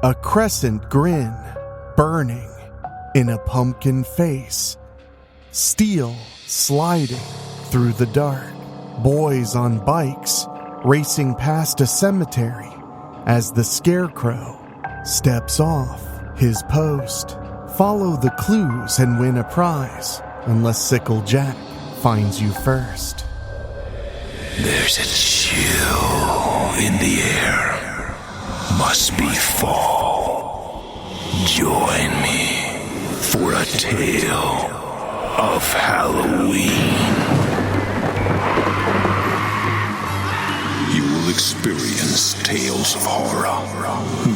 A crescent grin, burning in a pumpkin face. Steel sliding through the dark. Boys on bikes racing past a cemetery as the scarecrow steps off his post. Follow the clues and win a prize, unless Sickle Jack finds you first. There's a chill in the air. Must be fall. Join me for a tale of Halloween. You will experience tales of horror,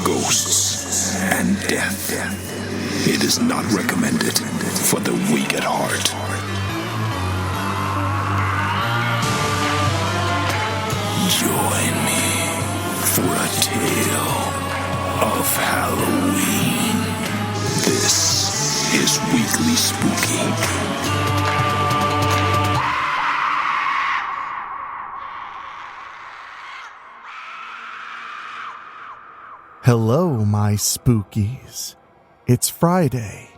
ghosts, and death. It is not recommended for the weak at heart. Join me for a tale of Halloween. This is Weekly Spooky. Hello, my spookies. It's Friday,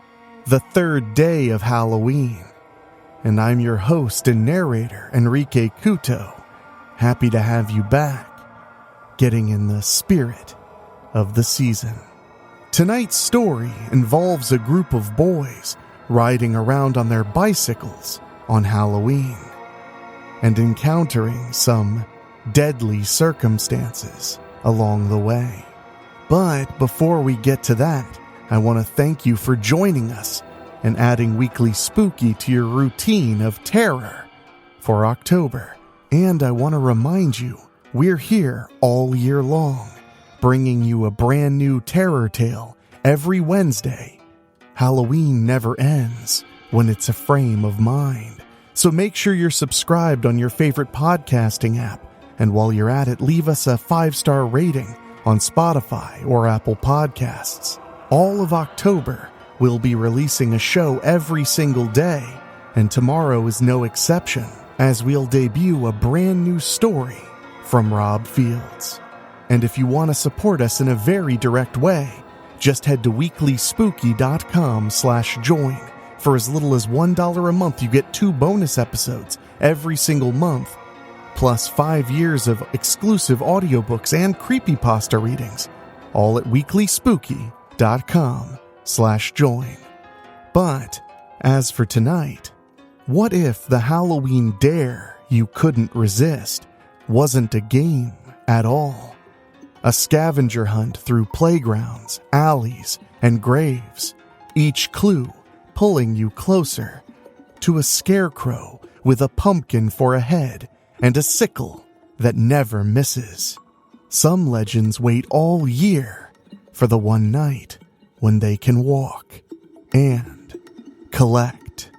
the third day of Halloween, and I'm your host and narrator, Enrique Couto. Happy to have you back, getting in the spirit of the season. Tonight's story involves a group of boys riding around on their bicycles on Halloween and encountering some deadly circumstances along the way. But before we get to that, I want to thank you for joining us and adding Weekly Spooky to your routine of terror for October. And I want to remind you, we're here all year long, bringing you a brand new terror tale every Wednesday. Halloween never ends when it's a frame of mind. So make sure you're subscribed on your favorite podcasting app. And while you're at it, leave us a 5-star rating on Spotify or Apple Podcasts. All of October, we'll be releasing a show every single day, and tomorrow is no exception, as we'll debut a brand new story from Rob Fields. And if you want to support us in a very direct way, just head to weeklyspooky.com/join. For as little as $1 a month, you get 2 bonus episodes every single month, plus 5 years of exclusive audiobooks and creepypasta readings, all at weeklyspooky.com/join. But as for tonight, what if the Halloween dare you couldn't resist wasn't a game at all? A scavenger hunt through playgrounds, alleys, and graves, each clue pulling you closer to a scarecrow with a pumpkin for a head and a sickle that never misses. Some legends wait all year for the one night when they can walk and collect.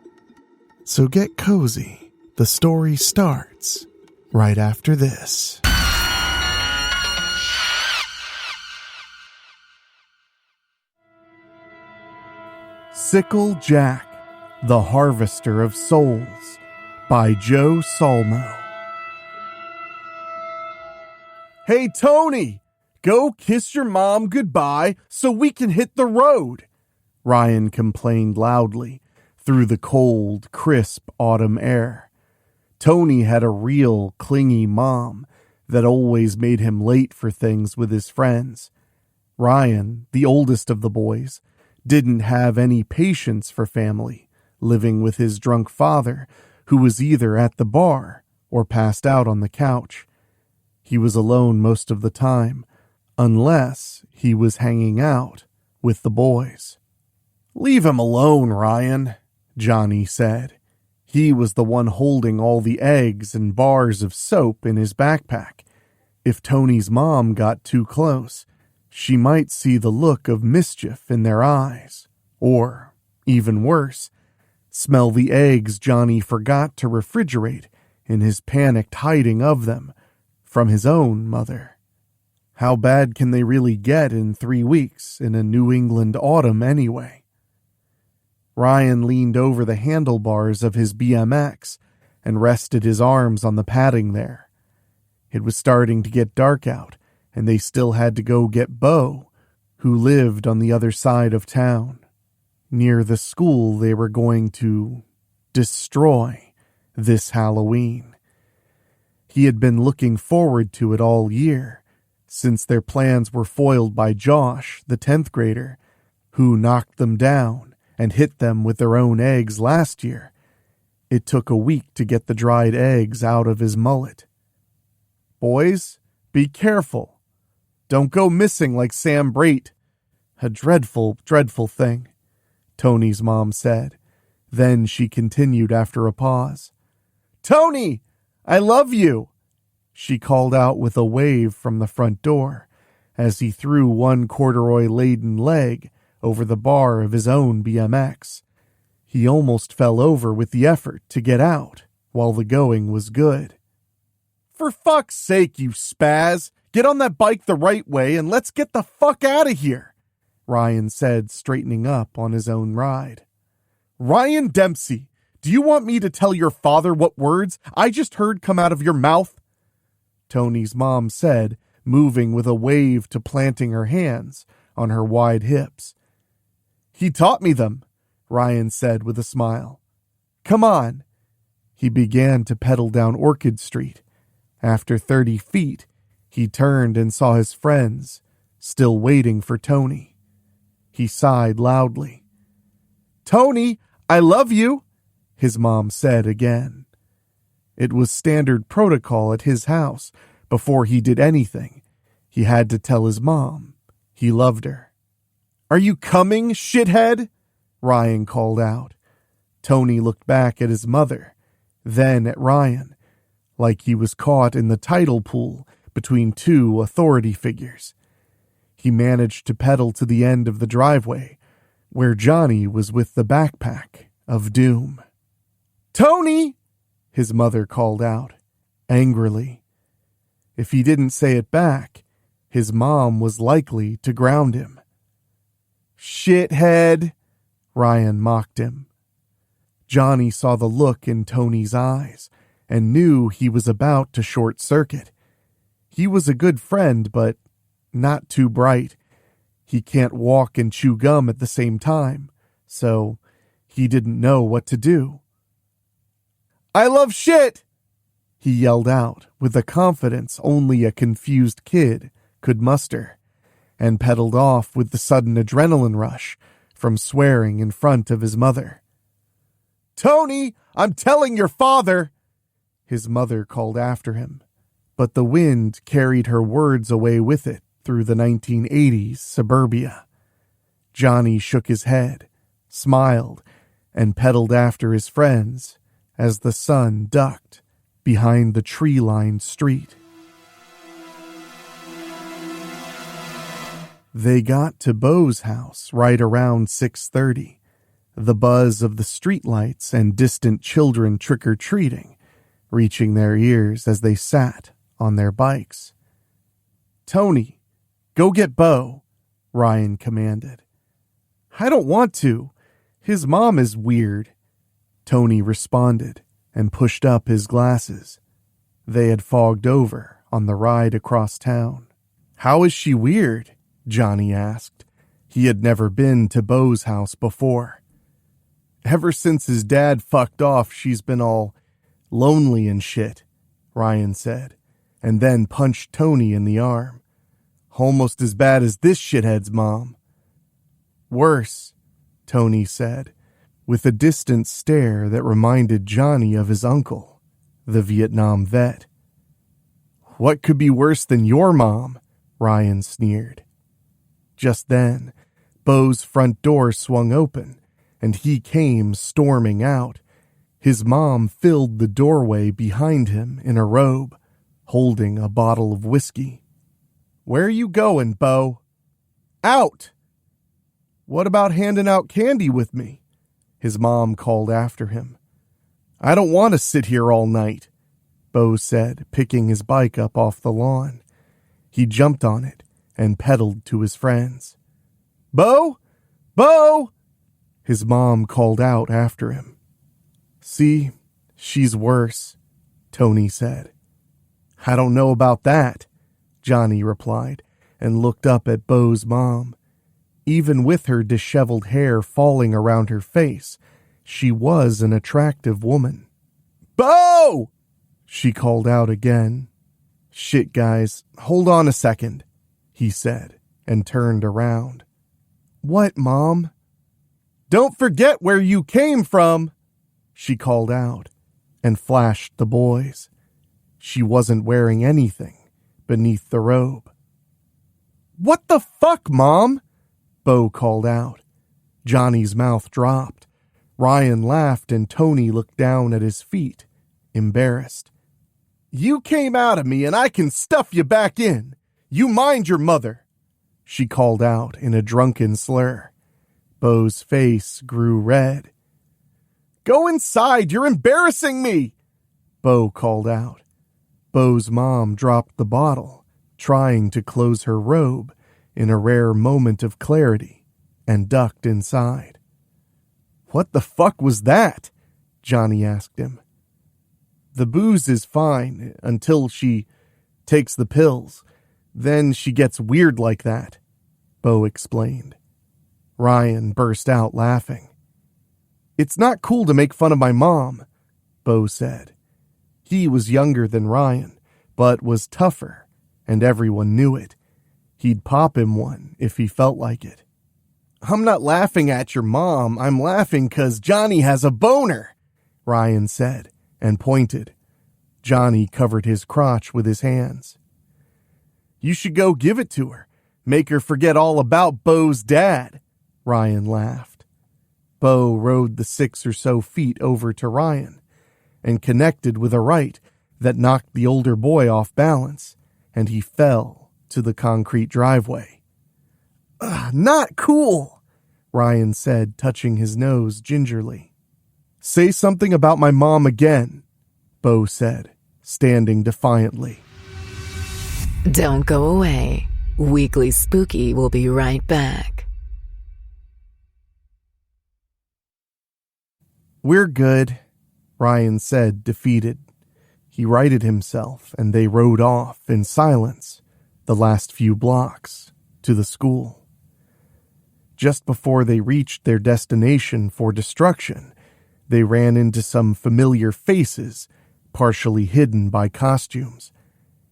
So get cozy. The story starts right after this. Sickle Jack, the Harvester of Souls, by Joe Solmo. Hey, Tony, go kiss your mom goodbye so we can hit the road, Ryan complained loudly through the cold, crisp autumn air. Tony had a real clingy mom that always made him late for things with his friends. Ryan, the oldest of the boys, didn't have any patience for family, living with his drunk father, who was either at the bar or passed out on the couch. He was alone most of the time, unless he was hanging out with the boys. "Leave him alone, Ryan," Johnny said. He was the one holding all the eggs and bars of soap in his backpack. If Tony's mom got too close, she might see the look of mischief in their eyes. Or, even worse, smell the eggs Johnny forgot to refrigerate in his panicked hiding of them from his own mother. How bad can they really get in 3 weeks in a New England autumn anyway? Ryan leaned over the handlebars of his BMX and rested his arms on the padding there. It was starting to get dark out, and they still had to go get Bo, who lived on the other side of town, near the school they were going to destroy this Halloween. He had been looking forward to it all year, since their plans were foiled by Josh, the 10th grader, who knocked them down and hit them with their own eggs last year. It took a week to get the dried eggs out of his mullet. "Boys, be careful. Don't go missing like Sam Brait. A dreadful, dreadful thing," Tony's mom said. Then she continued after a pause. "Tony, I love you," she called out with a wave from the front door as he threw one corduroy-laden leg over the bar of his own BMX. He almost fell over with the effort to get out while the going was good. "For fuck's sake, you spaz! Get on that bike the right way and let's get the fuck out of here," Ryan said, straightening up on his own ride. "Ryan Dempsey, do you want me to tell your father what words I just heard come out of your mouth?" Tony's mom said, moving with a wave to planting her hands on her wide hips. "He taught me them," Ryan said with a smile. "Come on." He began to pedal down Orchid Street. After 30 feet, he turned and saw his friends, still waiting for Tony. He sighed loudly. "Tony, I love you," his mom said again. It was standard protocol at his house. Before he did anything, he had to tell his mom he loved her. "Are you coming, shithead?" Ryan called out. Tony looked back at his mother, then at Ryan, like he was caught in the tidal pool between two authority figures. He managed to pedal to the end of the driveway, where Johnny was with the backpack of doom. "Tony!" his mother called out, angrily. If he didn't say it back, his mom was likely to ground him. "Shithead!" Ryan mocked him. Johnny saw the look in Tony's eyes and knew he was about to short-circuit. He was a good friend, but not too bright. He can't walk and chew gum at the same time, so he didn't know what to do. "I love shit!" he yelled out with a confidence only a confused kid could muster, and pedaled off with the sudden adrenaline rush from swearing in front of his mother. "Tony, I'm telling your father!" his mother called after him, but the wind carried her words away with it through the 1980s suburbia. Johnny shook his head, smiled, and pedaled after his friends as the sun ducked behind the tree-lined street. They got to Bo's house right around 6:30, the buzz of the streetlights and distant children trick-or-treating reaching their ears as they sat on their bikes. "Tony, go get Bo," Ryan commanded. "I don't want to. His mom is weird," Tony responded and pushed up his glasses. They had fogged over on the ride across town. "How is she weird?" Johnny asked. He had never been to Bo's house before. "Ever since his dad fucked off, she's been all lonely and shit," Ryan said, and then punched Tony in the arm. "Almost as bad as this shithead's mom." "Worse," Tony said, with a distant stare that reminded Johnny of his uncle, the Vietnam vet. "What could be worse than your mom?" Ryan sneered. Just then, Bo's front door swung open, and he came storming out. His mom filled the doorway behind him in a robe, holding a bottle of whiskey. "Where are you going, Bo?" "Out!" "What about handing out candy with me?" his mom called after him. "I don't want to sit here all night," Bo said, picking his bike up off the lawn. He jumped on it and pedaled to his friends. "Bo! Bo!" his mom called out after him. "See, she's worse," Tony said. "I don't know about that," Johnny replied, and looked up at Bo's mom. Even with her disheveled hair falling around her face, she was an attractive woman. "Bo!" she called out again. "Shit, guys, hold on a second," he said, and turned around. "What, Mom?" "Don't forget where you came from," she called out, and flashed the boys. She wasn't wearing anything beneath the robe. "What the fuck, Mom?" Bo called out. Johnny's mouth dropped. Ryan laughed and Tony looked down at his feet, embarrassed. "You came out of me and I can stuff you back in. You mind your mother," she called out in a drunken slur. Bo's face grew red. "Go inside, you're embarrassing me," Bo called out. Bo's mom dropped the bottle, trying to close her robe in a rare moment of clarity, and ducked inside. "What the fuck was that?" Johnny asked him. "The booze is fine until she takes the pills. Then she gets weird like that," Bo explained. Ryan burst out laughing. "It's not cool to make fun of my mom," Bo said. He was younger than Ryan, but was tougher, and everyone knew it. He'd pop him one if he felt like it. "I'm not laughing at your mom, I'm laughing 'cause Johnny has a boner," Ryan said, and pointed. Johnny covered his crotch with his hands. "You should go give it to her. Make her forget all about Bo's dad," Ryan laughed. Bo rode the 6 or so feet over to Ryan and connected with a right that knocked the older boy off balance, and he fell to the concrete driveway. "Not cool," Ryan said, touching his nose gingerly. "Say something about my mom again," Bo said, standing defiantly. Don't go away. Weekly Spooky will be right back. "We're good," Ryan said, defeated. He righted himself, and they rode off in silence the last few blocks to the school. Just before they reached their destination for destruction, they ran into some familiar faces, partially hidden by costumes.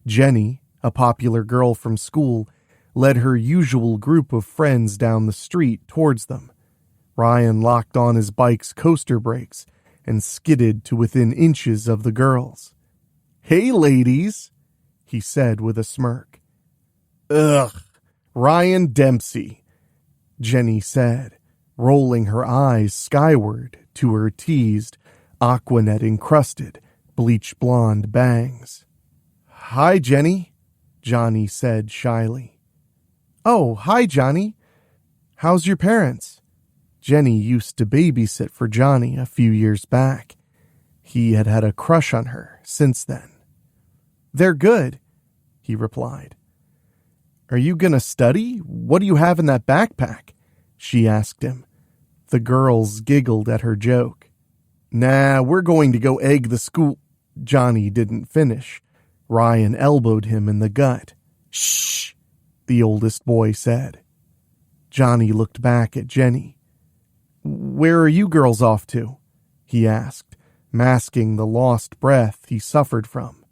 Jenny, a popular girl from school, led her usual group of friends down the street towards them. Ryan locked on his bike's coaster brakes and skidded to within inches of the girls. "Hey, ladies," he said with a smirk. "Ugh, Ryan Dempsey," Jenny said, rolling her eyes skyward to her teased, Aquanet-encrusted, bleach blonde bangs. "Hi, Jenny," Johnny said shyly. "Oh, hi, Johnny. How's your parents?" Jenny used to babysit for Johnny a few years back. He had had a crush on her since then. "They're good," he replied. "Are you gonna study? What do you have in that backpack?" she asked him. The girls giggled at her joke. "Nah, we're going to go egg the school." Johnny didn't finish. Ryan elbowed him in the gut. "Shh," the oldest boy said. Johnny looked back at Jenny. "Where are you girls off to?" he asked, masking the lost breath he suffered from.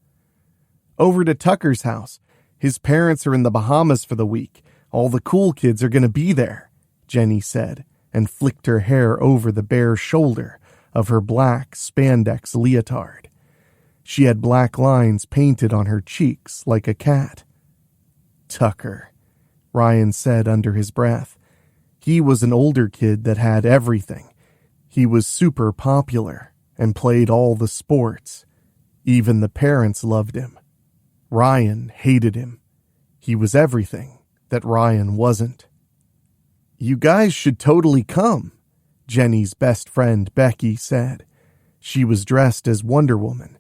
"Over to Tucker's house. His parents are in the Bahamas for the week. All the cool kids are going to be there," Jenny said, and flicked her hair over the bare shoulder of her black spandex leotard. She had black lines painted on her cheeks like a cat. "Tucker," Ryan said under his breath. He was an older kid that had everything. He was super popular and played all the sports. Even the parents loved him. Ryan hated him. He was everything that Ryan wasn't. "You guys should totally come," Jenny's best friend Becky said. She was dressed as Wonder Woman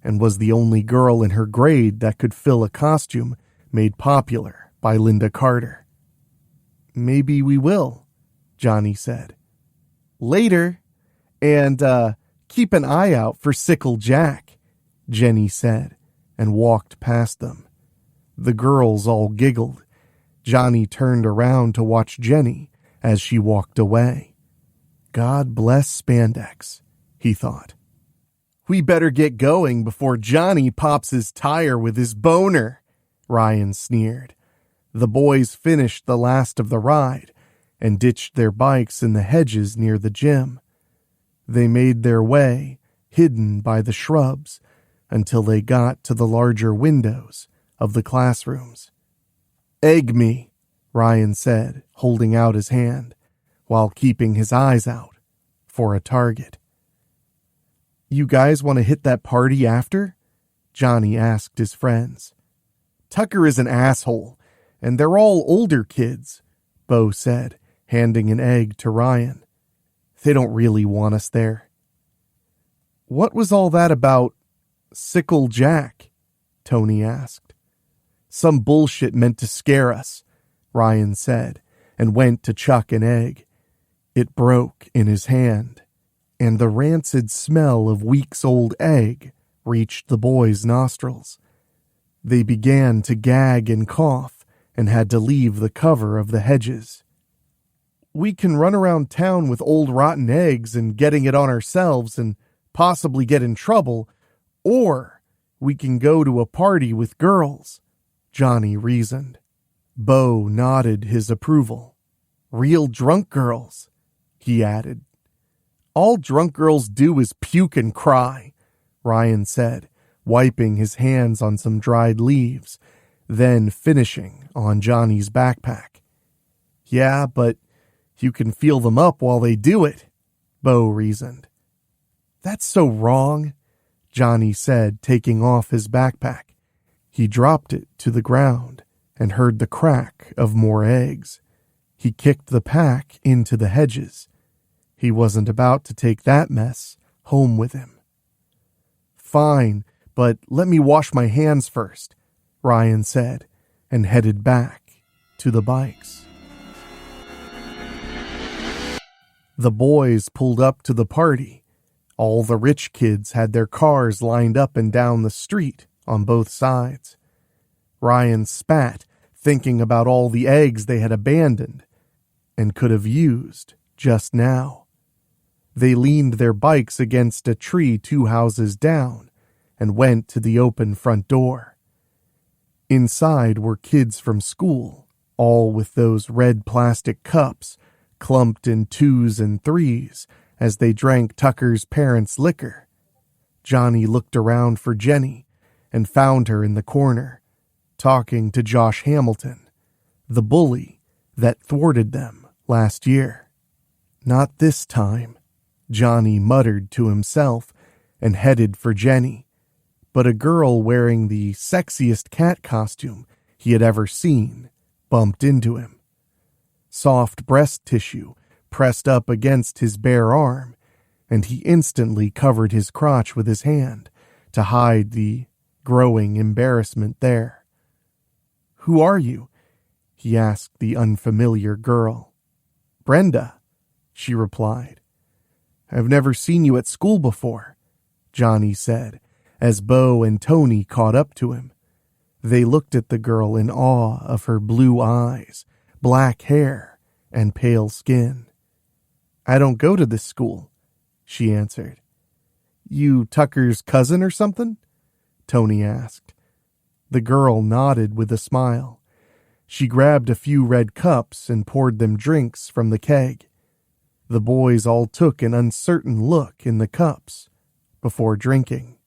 and was the only girl in her grade that could fill a costume made popular by Linda Carter. "Maybe we will," Johnny said. "Later. And, keep an eye out for Sickle Jack," Jenny said, and walked past them. The girls all giggled. Johnny turned around to watch Jenny as she walked away. God bless spandex, he thought. We better get going before Johnny pops his tire with his boner, Ryan sneered. The boys finished the last of the ride and ditched their bikes in the hedges near the gym. They made their way, hidden by the shrubs, until they got to the larger windows of the classrooms. Egg me, Ryan said, holding out his hand, while keeping his eyes out for a target. You guys want to hit that party after? Johnny asked his friends. Tucker is an asshole, and they're all older kids, Bo said, handing an egg to Ryan. They don't really want us there. What was all that about Sickle Jack? Tony asked. Some bullshit meant to scare us, Ryan said, and went to chuck an egg. It broke in his hand, and the rancid smell of weeks-old egg reached the boys' nostrils. They began to gag and cough and had to leave the cover of the hedges. We can run around town with old rotten eggs and getting it on ourselves and possibly get in trouble, or we can go to a party with girls, Johnny reasoned. Bo nodded his approval. Real drunk girls, he added. All drunk girls do is puke and cry, Ryan said, wiping his hands on some dried leaves, then finishing on Johnny's backpack. Yeah, but you can feel them up while they do it, Bo reasoned. That's so wrong, Johnny said, taking off his backpack. He dropped it to the ground and heard the crack of more eggs. He kicked the pack into the hedges. He wasn't about to take that mess home with him. Fine, but let me wash my hands first, Ryan said, and headed back to the bikes. The boys pulled up to the party. All the rich kids had their cars lined up and down the street on both sides. Ryan spat, thinking about all the eggs they had abandoned and could have used just now. They leaned their bikes against a tree 2 houses down and went to the open front door. Inside were kids from school, all with those red plastic cups clumped in 2s and 3s as they drank Tucker's parents' liquor. Johnny looked around for Jenny and found her in the corner, talking to Josh Hamilton, the bully that thwarted them last year. Not this time, Johnny muttered to himself and headed for Jenny, but a girl wearing the sexiest cat costume he had ever seen bumped into him. Soft breast tissue pressed up against his bare arm, and he instantly covered his crotch with his hand to hide the growing embarrassment there. Who are you? He asked the unfamiliar girl. Brenda, she replied. I've never seen you at school before, Johnny said, as Bo and Tony caught up to him. They looked at the girl in awe of her blue eyes, black hair, and pale skin. I don't go to this school, she answered. You Tucker's cousin or something? Tony asked. The girl nodded with a smile. She grabbed a few red cups and poured them drinks from the keg. The boys all took an uncertain look in the cups before drinking.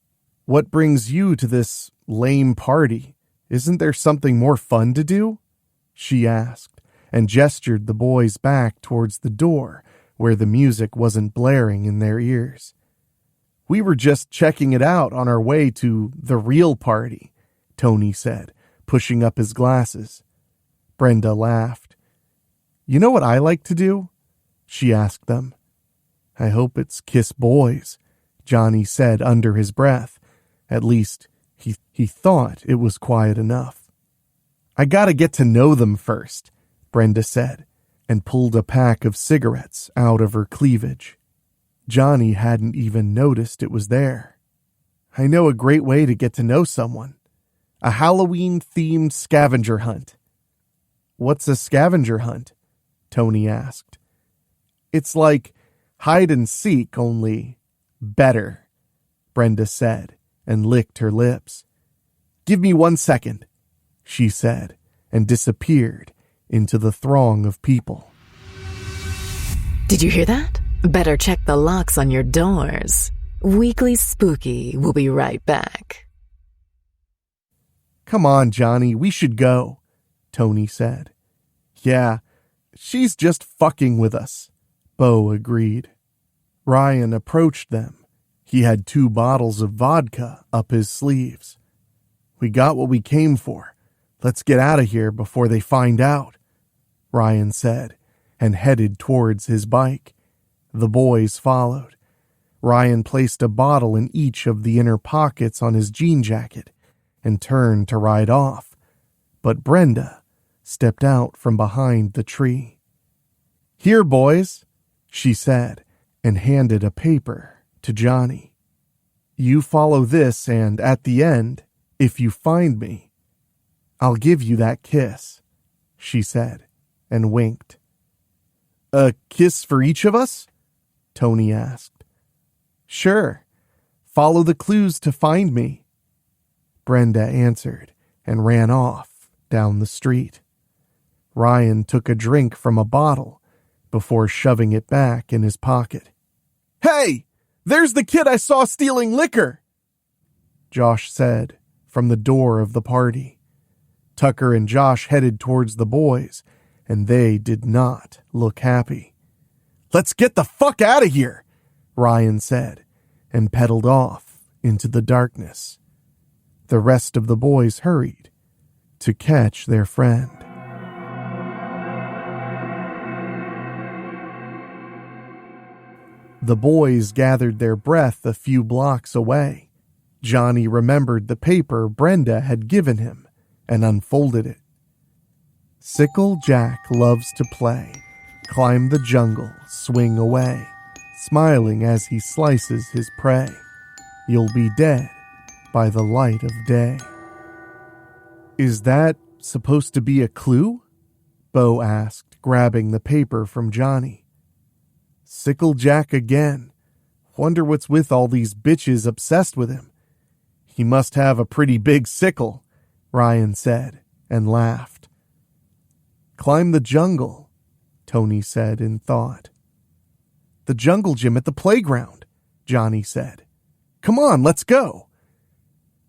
What brings you to this lame party? Isn't there something more fun to do? She asked, and gestured the boys back towards the door where the music wasn't blaring in their ears. We were just checking it out on our way to the real party, Tony said, pushing up his glasses. Brenda laughed. You know what I like to do? She asked them. I hope it's kiss boys, Johnny said under his breath. At least, he thought it was quiet enough. I gotta get to know them first, Brenda said, and pulled a pack of cigarettes out of her cleavage. Johnny hadn't even noticed it was there. I know a great way to get to know someone. A Halloween-themed scavenger hunt. What's a scavenger hunt? Tony asked. It's like hide and seek, only better, Brenda said, and licked her lips. Give me 1 second, she said, and disappeared into the throng of people. Did you hear that? Better check the locks on your doors. Weekly Spooky will be right back. Come on, Johnny, we should go, Tony said. Yeah, she's just fucking with us, Bo agreed. Ryan approached them. He had 2 bottles of vodka up his sleeves. We got what we came for. Let's get out of here before they find out, Ryan said, and headed towards his bike. The boys followed. Ryan placed a bottle in each of the inner pockets on his jean jacket and turned to ride off, but Brenda stepped out from behind the tree. Here, boys, she said, and handed a paper to Johnny. You follow this, and at the end, if you find me, I'll give you that kiss, she said, and winked. A kiss for each of us? Tony asked. Sure. Follow the clues to find me, Brenda answered, and ran off down the street. Ryan took a drink from a bottle before shoving it back in his pocket. Hey, there's the kid I saw stealing liquor, Josh said from the door of the party. Tucker and Josh headed towards the boys, and they did not look happy. Let's get the fuck out of here, Ryan said, and pedaled off into the darkness. The rest of the boys hurried to catch their friend. The boys gathered their breath a few blocks away. Johnny remembered the paper Brenda had given him and unfolded it. Sickle Jack loves to play, climb the jungle, swing away, smiling as he slices his prey. You'll be dead by the light of day. Is that supposed to be a clue? Bo asked, grabbing the paper from Johnny. Sickle Jack again. Wonder what's with all these bitches obsessed with him. He must have a pretty big sickle, Ryan said, and laughed. Climb the jungle, Tony said in thought. The jungle gym at the playground, Johnny said. Come on, let's go.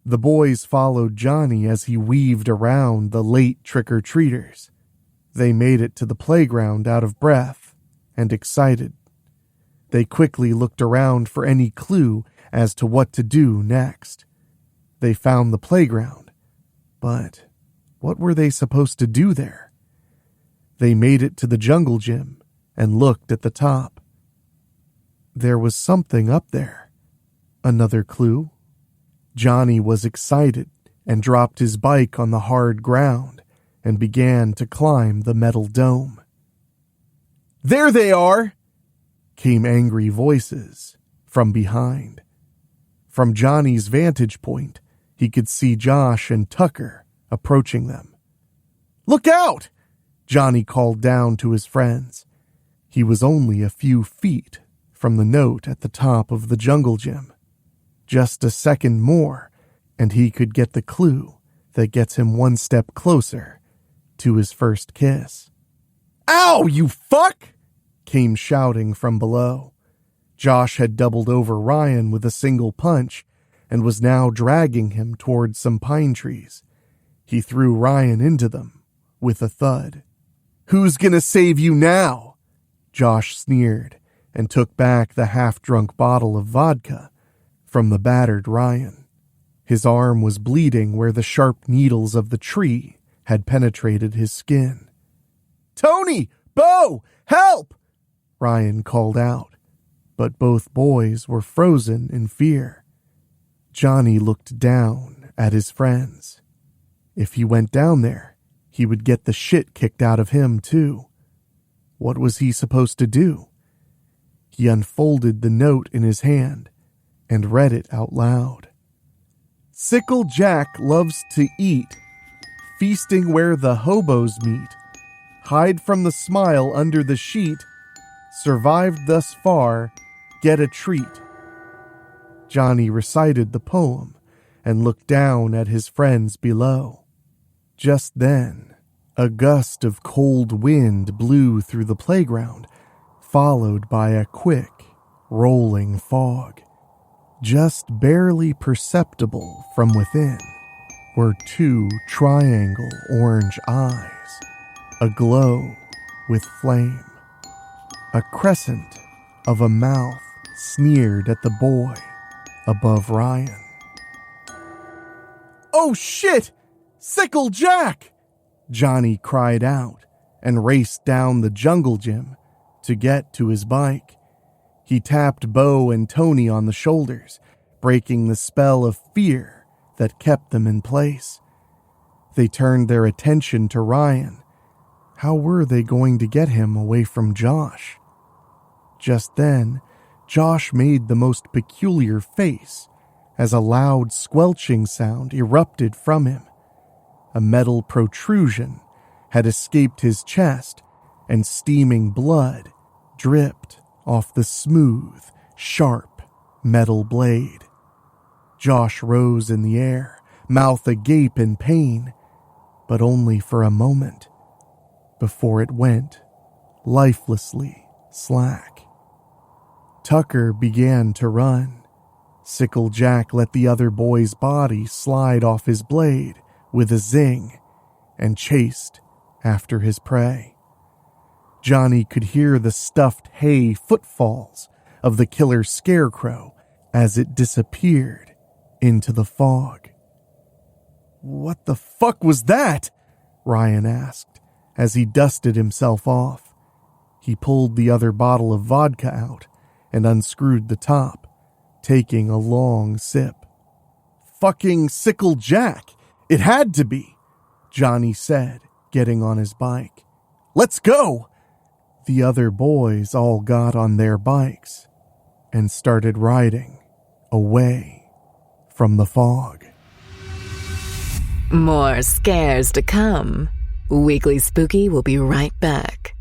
The boys followed Johnny as he weaved around the late trick-or-treaters. They made it to the playground out of breath and excited. They quickly looked around for any clue as to what to do next. They found the playground, but what were they supposed to do there? They made it to the jungle gym and looked at the top. There was something up there. Another clue? Johnny was excited and dropped his bike on the hard ground and began to climb the metal dome. There they are! Came angry voices from behind. From Johnny's vantage point, he could see Josh and Tucker approaching them. Look out! Johnny called down to his friends. He was only a few feet from the note at the top of the jungle gym. Just a second more, and he could get the clue that gets him one step closer to his first kiss. Ow, you fuck! Came shouting from below. Josh had doubled over Ryan with a single punch and was now dragging him towards some pine trees. He threw Ryan into them with a thud. Who's gonna save you now? Josh sneered and took back the half-drunk bottle of vodka from the battered Ryan. His arm was bleeding where the sharp needles of the tree had penetrated his skin. Tony! Bo! Help! Ryan called out, but both boys were frozen in fear. Johnny looked down at his friends. If he went down there, he would get the shit kicked out of him too. What was he supposed to do? He unfolded the note in his hand and read it out loud. Sickle Jack loves to eat, feasting where the hobos meet, hide from the smile under the sheet, survived thus far, get a treat. Johnny recited the poem and looked down at his friends below. Just then, a gust of cold wind blew through the playground, followed by a quick, rolling fog. Just barely perceptible from within were two triangle orange eyes, aglow with flame. A crescent of a mouth sneered at the boy above Ryan. "Oh shit! Sickle Jack!" Johnny cried out and raced down the jungle gym to get to his bike. He tapped Bo and Tony on the shoulders, breaking the spell of fear that kept them in place. They turned their attention to Ryan. How were they going to get him away from Josh? Just then, Josh made the most peculiar face as a loud squelching sound erupted from him. A metal protrusion had escaped his chest, and steaming blood dripped off the smooth, sharp metal blade. Josh rose in the air, mouth agape in pain, but only for a moment, before it went lifelessly slack. Tucker began to run. Sickle Jack let the other boy's body slide off his blade with a zing and chased after his prey. Johnny could hear the stuffed hay footfalls of the killer scarecrow as it disappeared into the fog. "What the fuck was that?" Ryan asked as he dusted himself off. He pulled the other bottle of vodka out and unscrewed the top, taking a long sip. "Fucking Sickle Jack! It had to be," Johnny said, getting on his bike. "Let's go!" The other boys all got on their bikes and started riding away from the fog. More scares to come. Weekly Spooky will be right back.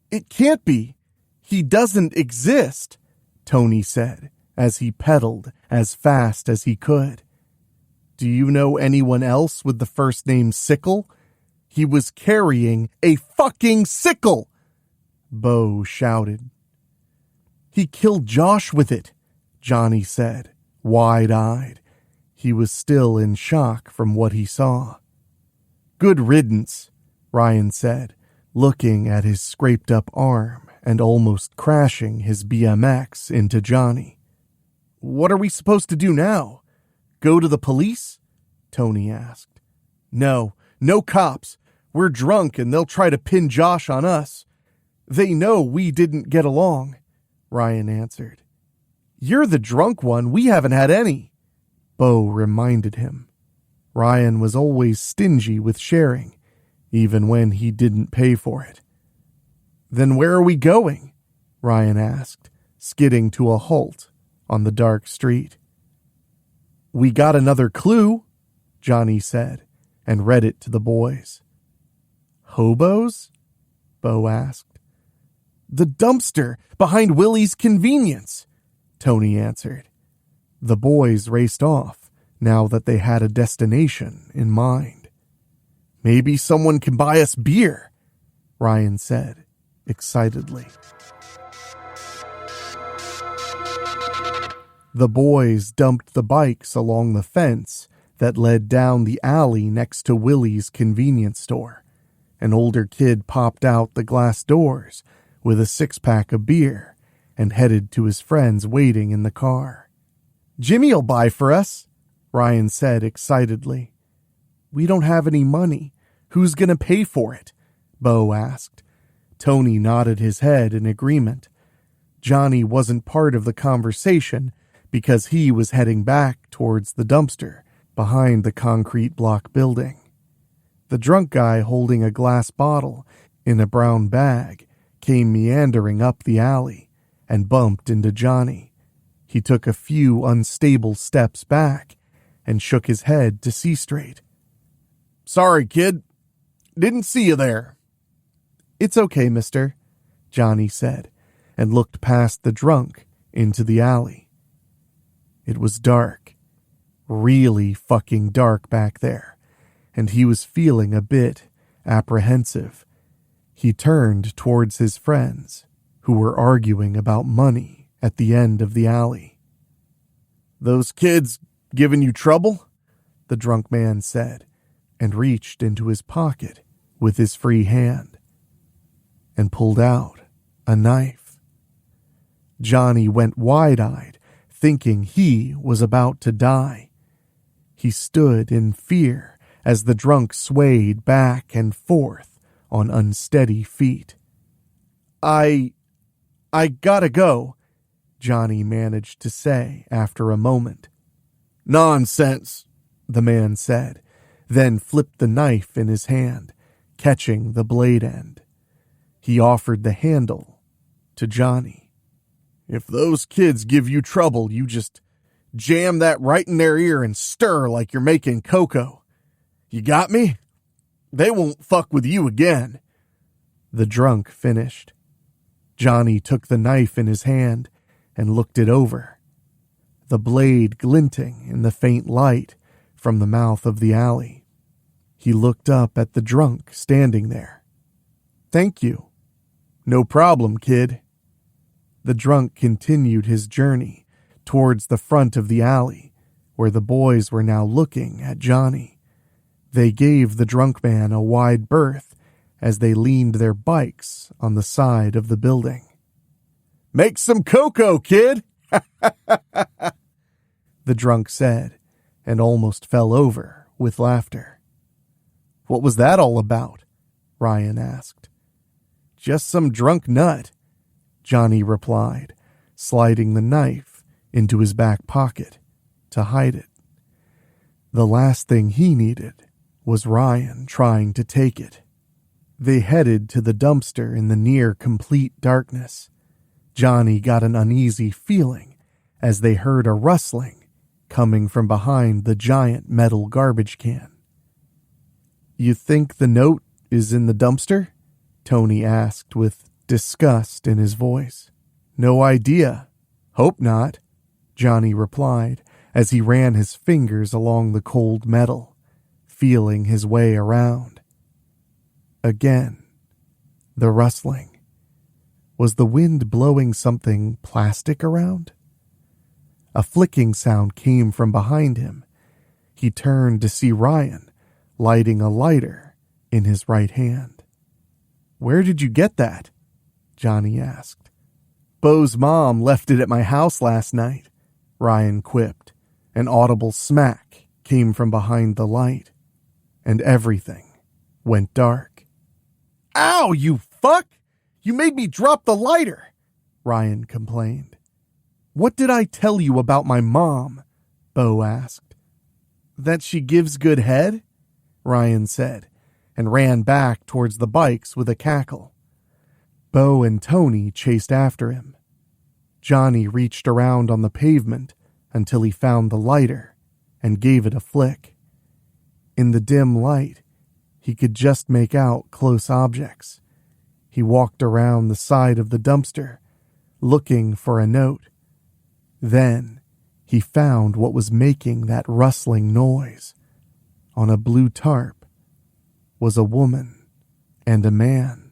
"It can't be. He doesn't exist," Tony said as he pedaled as fast as he could. "Do you know anyone else with the first name Sickle? He was carrying a fucking sickle!" Bo shouted. "He killed Josh with it," Johnny said, wide-eyed. He was still in shock from what he saw. "Good riddance," Ryan said, looking at his scraped-up arm and almost crashing his BMX into Johnny. "What are we supposed to do now? Go to the police?" Tony asked. No cops. We're drunk and they'll try to pin Josh on us. They know we didn't get along," Ryan answered. "You're the drunk one. We haven't had any," Bo reminded him. Ryan was always stingy with sharing, even when he didn't pay for it. "Then where are we going?" Ryan asked, skidding to a halt on the dark street. "We got another clue," Johnny said, and read it to the boys. "Hobos?" Bo asked. "The dumpster behind Willie's Convenience," Tony answered. The boys raced off now that they had a destination in mind. "Maybe someone can buy us beer," Ryan said excitedly. The boys dumped the bikes along the fence that led down the alley next to Willie's Convenience store. An older kid popped out the glass doors with a 6-pack of beer and headed to his friends waiting in the car. "Jimmy'll buy for us," Ryan said excitedly. "We don't have any money. Who's going to pay for it?" Bo asked. Tony nodded his head in agreement. Johnny wasn't part of the conversation because he was heading back towards the dumpster behind the concrete block building. The drunk guy holding a glass bottle in a brown bag came meandering up the alley and bumped into Johnny. He took a few unstable steps back and shook his head to see straight. "Sorry, kid. Didn't see you there." "It's okay, mister," Johnny said, and looked past the drunk into the alley. It was dark, really fucking dark back there, and he was feeling a bit apprehensive. He turned towards his friends, who were arguing about money at the end of the alley. "Those kids giving you trouble?" the drunk man said, and reached into his pocket with his free hand and pulled out a knife. Johnny went wide-eyed, thinking he was about to die. He stood in fear as the drunk swayed back and forth on unsteady feet. I gotta go," Johnny managed to say after a moment. "Nonsense," the man said, then flipped the knife in his hand, catching the blade end. He offered the handle to Johnny. "If those kids give you trouble, you just jam that right in their ear and stir like you're making cocoa. You got me? They won't fuck with you again." The drunk finished. Johnny took the knife in his hand and looked it over, the blade glinting in the faint light from the mouth of the alley. He looked up at the drunk standing there. "Thank you." "No problem, kid." The drunk continued his journey towards the front of the alley, where the boys were now looking at Johnny. They gave the drunk man a wide berth as they leaned their bikes on the side of the building. "Make some cocoa, kid!" the drunk said, and almost fell over with laughter. "What was that all about?" Ryan asked. "Just some drunk nut," Johnny replied, sliding the knife into his back pocket to hide it. The last thing he needed was Ryan trying to take it. They headed to the dumpster in the near complete darkness. Johnny got an uneasy feeling as they heard a rustling coming from behind the giant metal garbage can. "You think the note is in the dumpster?" Tony asked with disgust in his voice. "No idea. Hope not," Johnny replied as he ran his fingers along the cold metal, feeling his way around. Again, the rustling. Was the wind blowing something plastic around? A flicking sound came from behind him. He turned to see Ryan lighting a lighter in his right hand. "Where did you get that?" Johnny asked. "Bo's mom left it at my house last night," Ryan quipped. An audible smack came from behind the light, and everything went dark. "Ow, you fuck! You made me drop the lighter!" Ryan complained. "What did I tell you about my mom?" Bo asked. "That she gives good head?" Ryan said, and ran back towards the bikes with a cackle. Bo and Tony chased after him. Johnny reached around on the pavement until he found the lighter and gave it a flick. In the dim light, he could just make out close objects. He walked around the side of the dumpster, looking for a note. Then he found what was making that rustling noise. On a blue tarp was a woman and a man.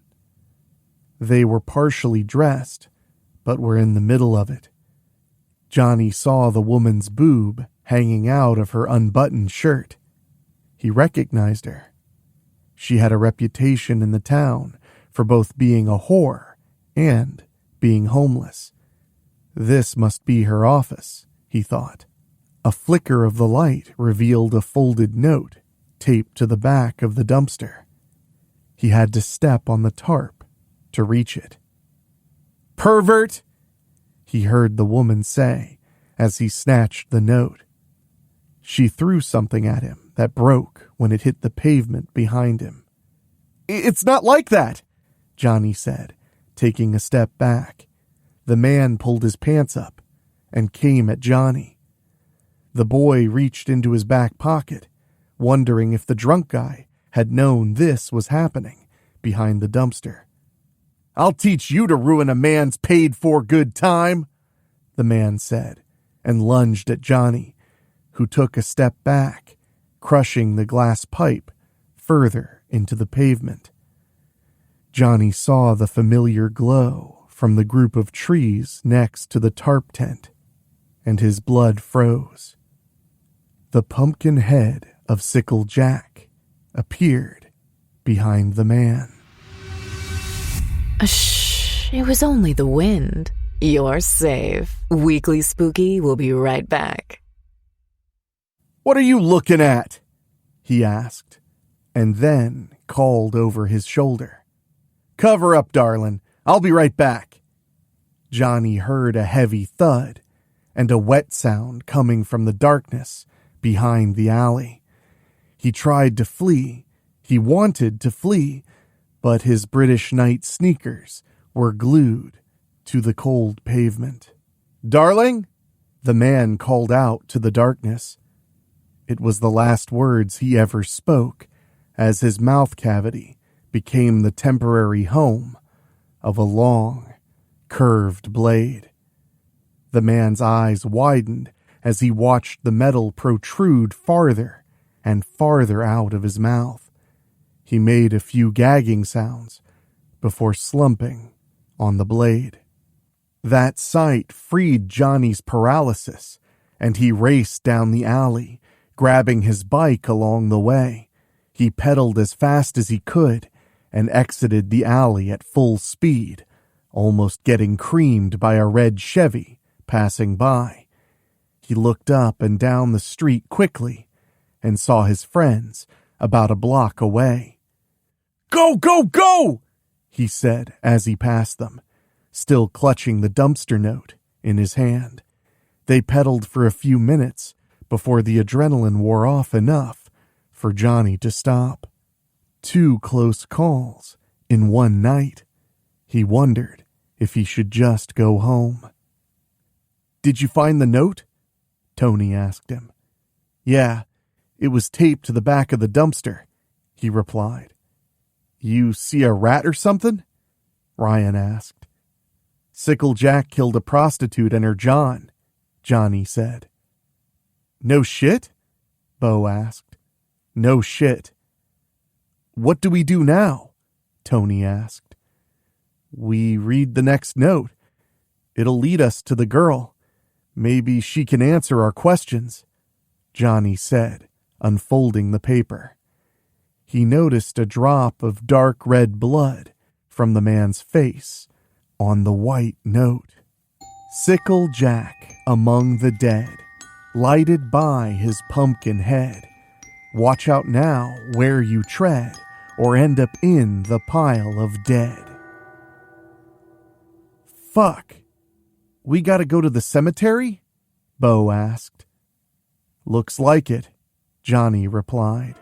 They were partially dressed, but were in the middle of it. Johnny saw the woman's boob hanging out of her unbuttoned shirt. He recognized her. She had a reputation in the town for both being a whore and being homeless. This must be her office, he thought. A flicker of the light revealed a folded note taped to the back of the dumpster. He had to step on the tarp to reach it. "Pervert!" he heard the woman say as he snatched the note. She threw something at him that broke when it hit the pavement behind him. "It's not like that," Johnny said, taking a step back. The man pulled his pants up and came at Johnny. The boy reached into his back pocket, wondering if the drunk guy had known this was happening behind the dumpster. "I'll teach you to ruin a man's paid-for good time," the man said, and lunged at Johnny, who took a step back, crushing the glass pipe further into the pavement. Johnny saw the familiar glow from the group of trees next to the tarp tent, and his blood froze. The pumpkin head of Sickle Jack appeared behind the man. Shh, it was only the wind. You're safe. Weekly Spooky will be right back. "What are you looking at?" he asked, and then called over his shoulder. "Cover up, darling. I'll be right back." Johnny heard a heavy thud and a wet sound coming from the darkness behind the alley. He tried to flee. He wanted to flee, but his British night sneakers were glued to the cold pavement. "Darling?" the man called out to the darkness. It was the last words he ever spoke, as his mouth cavity became the temporary home of a long, curved blade. The man's eyes widened as he watched the metal protrude farther and farther out of his mouth. He made a few gagging sounds before slumping on the blade. That sight freed Johnny's paralysis, and he raced down the alley, grabbing his bike along the way. He pedaled as fast as he could and exited the alley at full speed, almost getting creamed by a red Chevy passing by. He looked up and down the street quickly and saw his friends about a block away. "Go, go, go!" he said as he passed them, still clutching the dumpster note in his hand. They pedaled for a few minutes before the adrenaline wore off enough for Johnny to stop. 2 close calls in one night. He wondered if he should just go home. "Did you find the note?" Tony asked him. "Yeah, it was taped to the back of the dumpster," he replied. "You see a rat or something?" Ryan asked. "Sickle Jack killed a prostitute and her John," Johnny said. "No shit?" Bo asked. "No shit." "What do we do now?" Tony asked. "We read the next note. It'll lead us to the girl. Maybe she can answer our questions," Johnny said, unfolding the paper. He noticed a drop of dark red blood from the man's face on the white note. "Sickle Jack among the dead, lighted by his pumpkin head. Watch out now where you tread, or end up in the pile of dead." "Fuck. We gotta go to the cemetery?" Bo asked. "Looks like it," Johnny replied.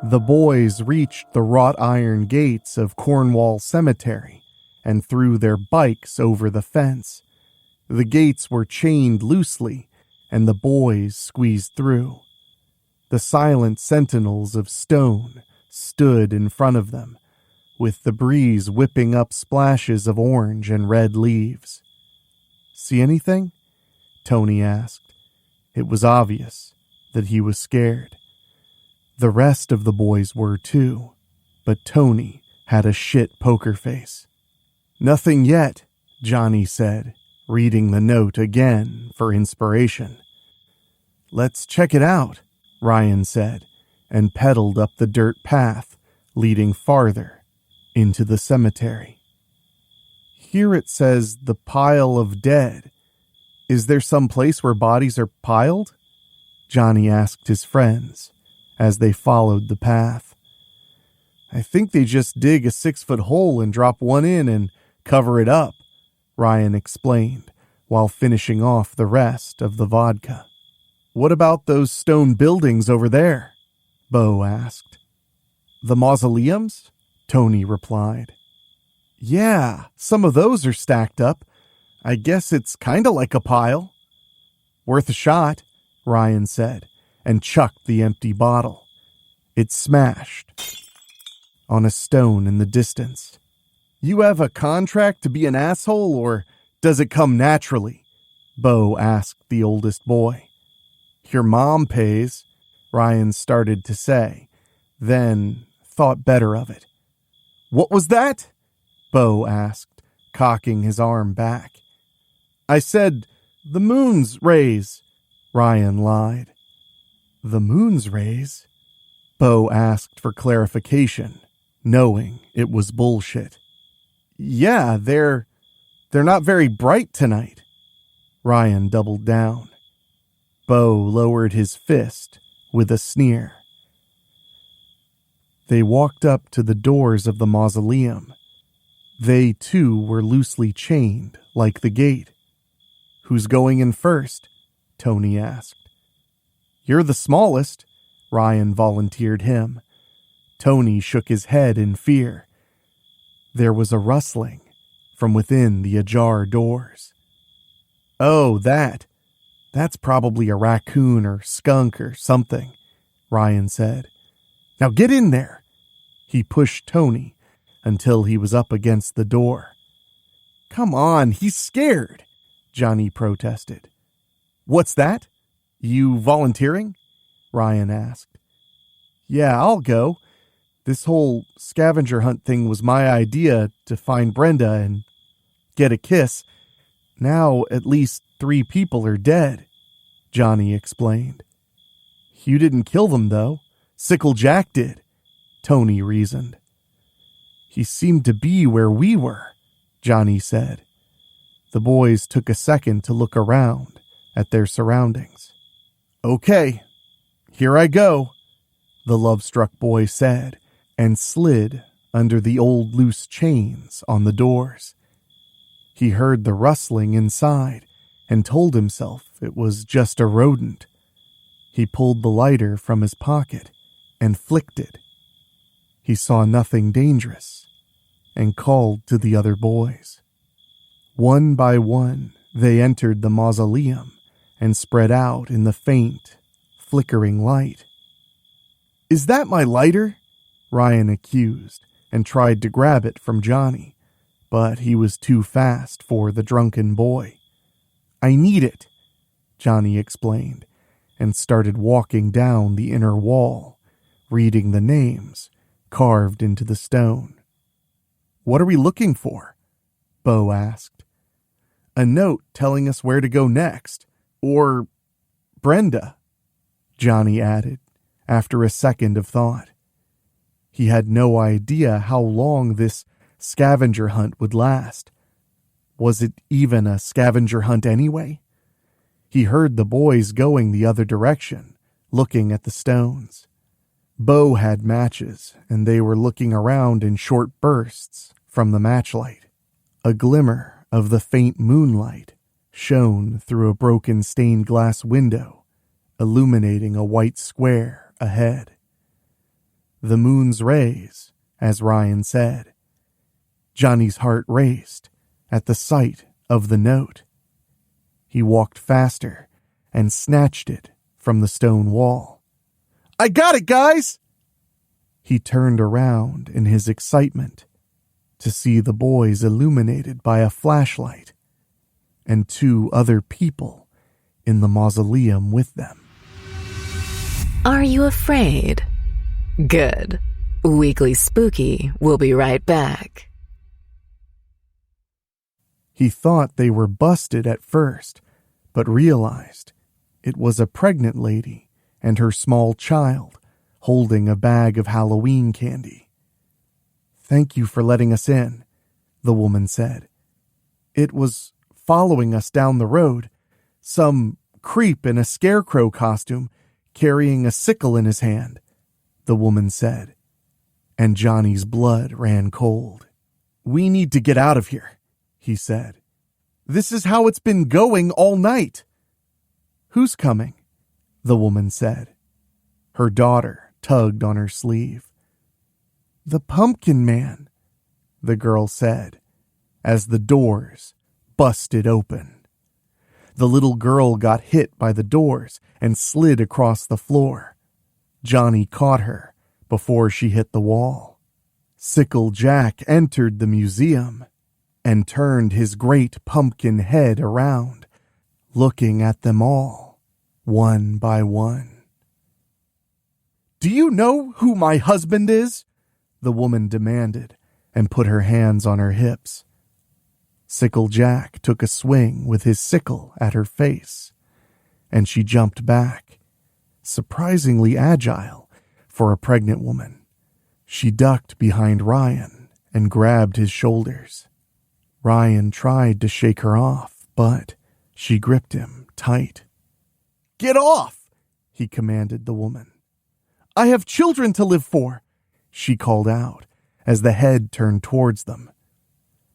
The boys reached the wrought iron gates of Cornwall Cemetery and threw their bikes over the fence. The gates were chained loosely, and the boys squeezed through. The silent sentinels of stone stood in front of them, with the breeze whipping up splashes of orange and red leaves. "See anything?" Tony asked. It was obvious that he was scared. The rest of the boys were too, but Tony had a shit poker face. "Nothing yet," Johnny said, reading the note again for inspiration. "Let's check it out," Ryan said, and pedaled up the dirt path leading farther into the cemetery. "Here it says the pile of dead. Is there some place where bodies are piled?" Johnny asked his friends as they followed the path. "I think they just dig a 6-foot hole and drop one in and cover it up," Ryan explained while finishing off the rest of the vodka. "What about those stone buildings over there?" Bo asked. "The mausoleums?" Tony replied. "Yeah, some of those are stacked up. I guess it's kinda like a pile." Worth a shot, Ryan said, and chucked the empty bottle. It smashed on a stone in the distance. You have a contract to be an asshole, or does it come naturally? Bo asked the oldest boy. Your mom pays, Ryan started to say, then thought better of it. What was that? Bo asked, cocking his arm back. I said, the moon's rays, Ryan lied. The moon's rays? Bo asked for clarification, knowing it was bullshit. Yeah, they're not very bright tonight. Ryan doubled down. Bo lowered his fist with a sneer. They walked up to the doors of the mausoleum. They, too, were loosely chained, like the gate. Who's going in first? Tony asked. You're the smallest, Ryan volunteered him. Tony shook his head in fear. There was a rustling from within the ajar doors. Oh, that's probably a raccoon or skunk or something, Ryan said. Now get in there. He pushed Tony until he was up against the door. Come on, he's scared, Johnny protested. What's that? You volunteering? Ryan asked. Yeah, I'll go. This whole scavenger hunt thing was my idea to find Brenda and get a kiss. Now at least 3 people are dead, Johnny explained. You didn't kill them, though. Sickle Jack did, Tony reasoned. He seemed to be where we were, Johnny said. The boys took a second to look around at their surroundings. Okay, here I go, the love-struck boy said, and slid under the old loose chains on the doors. He heard the rustling inside and told himself it was just a rodent. He pulled the lighter from his pocket and flicked it. He saw nothing dangerous and called to the other boys. One by one, they entered the mausoleum and spread out in the faint, flickering light. Is that my lighter? Ryan accused and tried to grab it from Johnny, but he was too fast for the drunken boy. I need it, Johnny explained, and started walking down the inner wall, reading the names carved into the stone. What are we looking for? Bo asked. A note telling us where to go next. Or Brenda, Johnny added, after a second of thought. He had no idea how long this scavenger hunt would last. Was it even a scavenger hunt anyway? He heard the boys going the other direction, looking at the stones. Bo had matches, and they were looking around in short bursts from the matchlight. A glimmer of the faint moonlight shone through a broken stained glass window, illuminating a white square ahead. The moon's rays, as Ryan said. Johnny's heart raced at the sight of the note. He walked faster and snatched it from the stone wall. I got it, guys! He turned around in his excitement to see the boys illuminated by a flashlight and 2 other people in the mausoleum with them. Are you afraid? Good. Weekly Spooky will be right back. He thought they were busted at first, but realized it was a pregnant lady and her small child holding a bag of Halloween candy. Thank you for letting us in, the woman said. It was following us down the road, some creep in a scarecrow costume carrying a sickle in his hand, the woman said, and Johnny's blood ran cold. We need to get out of here, he said. This is how it's been going all night. Who's coming? The woman said. Her daughter tugged on her sleeve. The Pumpkin Man, the girl said, as the doors busted open. The little girl got hit by the doors and slid across the floor. Johnny caught her before she hit the wall. Sickle Jack entered the museum and turned his great pumpkin head around, looking at them all, one by one. "Do you know who my husband is?" the woman demanded, and put her hands on her hips. Sickle Jack took a swing with his sickle at her face, and she jumped back, surprisingly agile for a pregnant woman. She ducked behind Ryan and grabbed his shoulders. Ryan tried to shake her off, but she gripped him tight. "Get off!" he commanded the woman. "I have children to live for," she called out as the head turned towards them.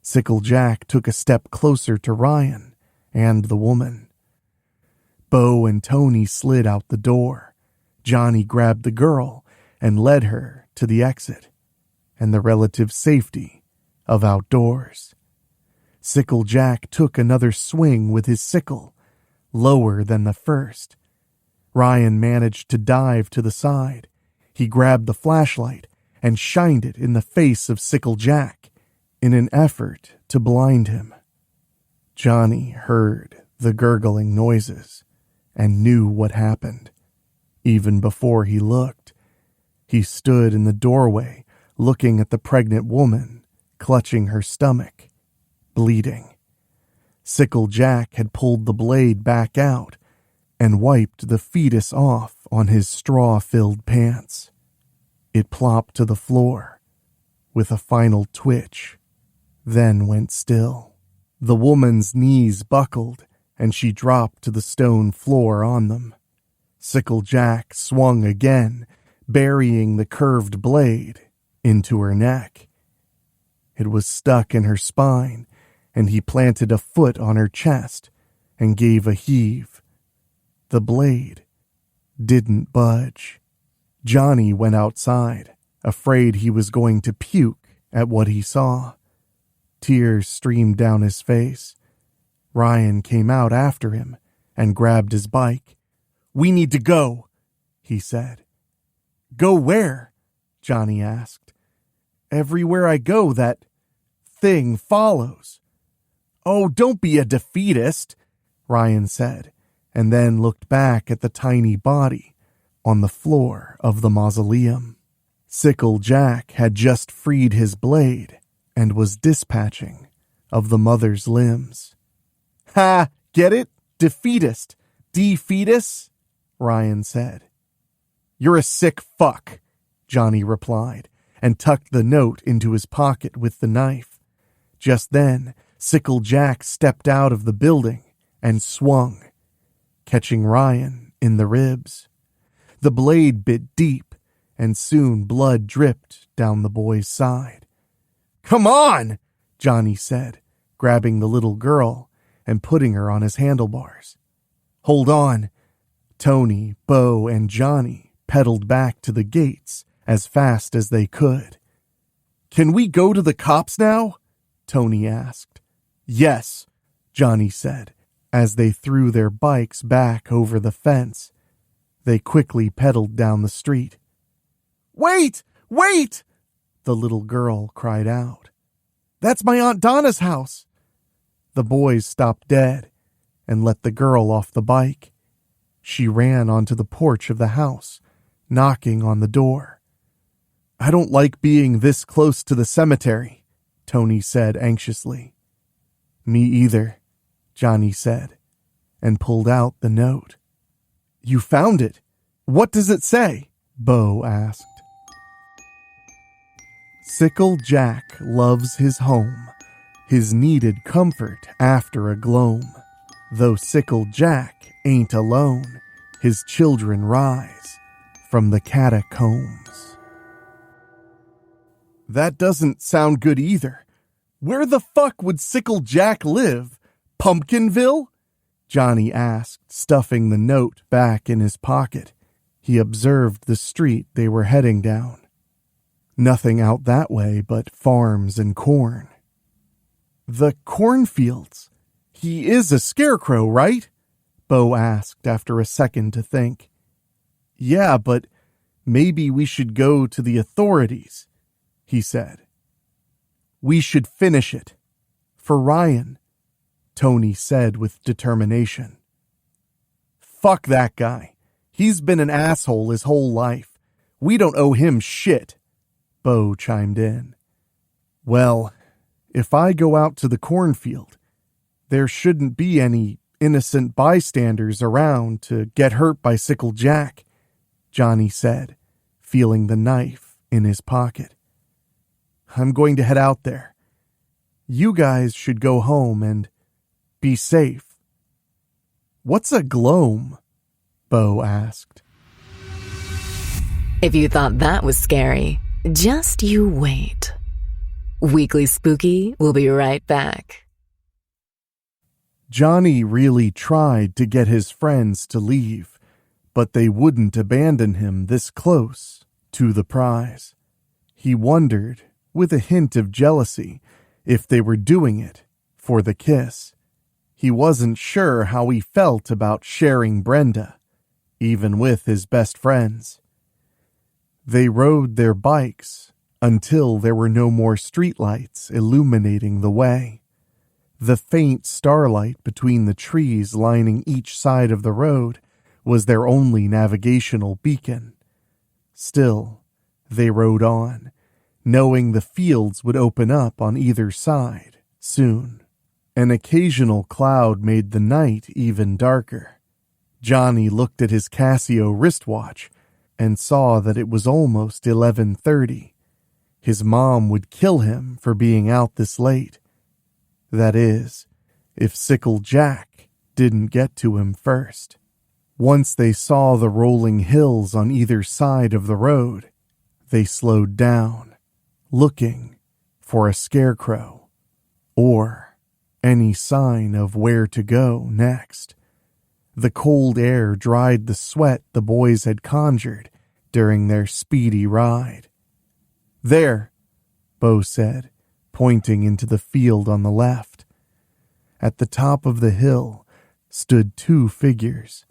Sickle Jack took a step closer to Ryan and the woman. Bo and Tony slid out the door. Johnny grabbed the girl and led her to the exit and the relative safety of outdoors. Sickle Jack took another swing with his sickle, lower than the first. Ryan managed to dive to the side. He grabbed the flashlight and shined it in the face of Sickle Jack in an effort to blind him. Johnny heard the gurgling noises and knew what happened. Even before he looked, he stood in the doorway looking at the pregnant woman, clutching her stomach, bleeding. Sickle Jack had pulled the blade back out and wiped the fetus off on his straw-filled pants. It plopped to the floor with a final twitch, then went still. The woman's knees buckled, and she dropped to the stone floor on them. Sickle Jack swung again, burying the curved blade into her neck. It was stuck in her spine, and he planted a foot on her chest and gave a heave. The blade didn't budge. Johnny went outside, afraid he was going to puke at what he saw. Tears streamed down his face. Ryan came out after him and grabbed his bike. "We need to go," he said. "Go where?" Johnny asked. "Everywhere I go, that thing follows." "Oh, don't be a defeatist," Ryan said, and then looked back at the tiny body on the floor of the mausoleum. Sickle Jack had just freed his blade and was dispatching of the mother's limbs. "Ha! Get it? Defeatist. Defeatus?" Ryan said. "You're a sick fuck," Johnny replied, and tucked the note into his pocket with the knife. Just then, Sickle Jack stepped out of the building and swung, catching Ryan in the ribs. The blade bit deep, and soon blood dripped down the boy's side. "Come on," Johnny said, grabbing the little girl and putting her on his handlebars. "Hold on." Tony, Bo, and Johnny pedaled back to the gates as fast as they could. "Can we go to the cops now?" Tony asked. "Yes," Johnny said, as they threw their bikes back over the fence. They quickly pedaled down the street. "Wait! Wait!" the little girl cried out. "That's my Aunt Donna's house." The boys stopped dead and let the girl off the bike. She ran onto the porch of the house, knocking on the door. "I don't like being this close to the cemetery," Tony said anxiously. "Me either," Johnny said, and pulled out the note. "You found it. What does it say?" Bo asked. Sickle Jack loves his home, his needed comfort after a gloam. Though Sickle Jack ain't alone, his children rise from the catacombs. That doesn't sound good either. Where the fuck would Sickle Jack live? Pumpkinville? Johnny asked, stuffing the note back in his pocket. He observed the street they were heading down. Nothing out that way but farms and corn. The cornfields. He is a scarecrow, right? Bo asked after a second to think. Yeah, but maybe we should go to the authorities, he said. We should finish it. For Ryan, Tony said with determination. Fuck that guy. He's been an asshole his whole life. We don't owe him shit, Bo chimed in. Well, if I go out to the cornfield, there shouldn't be any innocent bystanders around to get hurt by Sickle Jack, Johnny said, feeling the knife in his pocket. I'm going to head out there. You guys should go home and be safe. What's a gloam? Bo asked. If you thought that was scary, just you wait. Weekly Spooky will be right back. Johnny really tried to get his friends to leave, but they wouldn't abandon him this close to the prize. He wondered, with a hint of jealousy, if they were doing it for the kiss. He wasn't sure how he felt about sharing Brenda, even with his best friends. They rode their bikes until there were no more streetlights illuminating the way. The faint starlight between the trees lining each side of the road was their only navigational beacon. Still, they rode on, knowing the fields would open up on either side soon. An occasional cloud made the night even darker. Johnny looked at his Casio wristwatch and saw that it was almost 11:30. His mom would kill him for being out this late. That is, if Sickle Jack didn't get to him first. Once they saw the rolling hills on either side of the road, they slowed down, looking for a scarecrow or any sign of where to go next. The cold air dried the sweat the boys had conjured during their speedy ride. There, Bo said, pointing into the field on the left. At the top of the hill stood two figures.